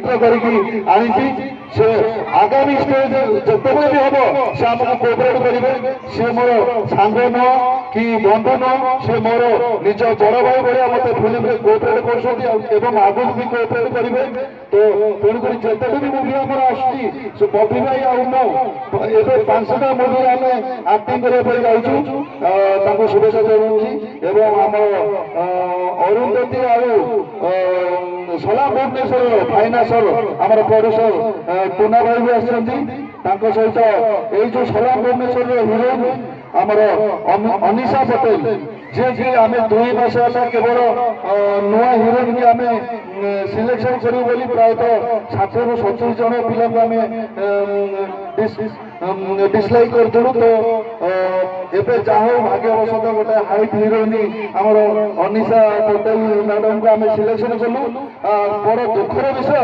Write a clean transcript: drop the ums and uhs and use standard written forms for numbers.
ଚିତ୍ର କରିକି ଆଣିଛି। ସେ ଆଗାମୀ ଷ୍ଟେଜ ଯେତେବେଳେ ବି ହବ ସେ ଆମକୁ କୋଅପରେଟ କରିବେ। ସେ ମୋର ସାଙ୍ଗ ନୁହଁ କି ବନ୍ଧୁ ନୁହଁ, ସେ ମୋର ନିଜ ବଡ ଭାଇ ଭଳିଆ ମତେ ଫିଲ୍ମରେ କୋଅପରେଟ କରୁଛନ୍ତି ଏବଂ ଆଗକୁ ବି କୋଅପରେଟ କରିବେ। ତ ତେଣୁକରି ଯେତେବେଳେ ବି ମୁଭି ଆମର ଆସୁଛି ସେ ବବି ଭାଇ ଆଉ ମୁଁ ଏବେ 5ଟା ମୁଭିରେ ଆମେ ଆକ୍ଟିଂ କରିବା ପାଇଁ ଯାଉଛୁ। ତାଙ୍କୁ शुभेच्छा जनाऊँगी एवं आम अरुंधति सलाम भुवनेश्वर फाइनान्सर आम प्रोड्यूसर टूना भाई भी आसती सहित यही जो सलाम भुवनेश्वर हिरोइन आमर अनिशा पटेल जे कि आम 2 मास है केवल नुआ हिरोइन की आम सिलेक्शन करूँ बोली प्रायतः 60 ରୁ 70 जन पिला को आम डिसलाइक करूँ। तो एवं जहाँ भाग्यवशत गोटे हाइट हिरोइन आमर अनिशा पटेल मैडम को आम सिलेक्शन कलु। बड़ दुखर विषय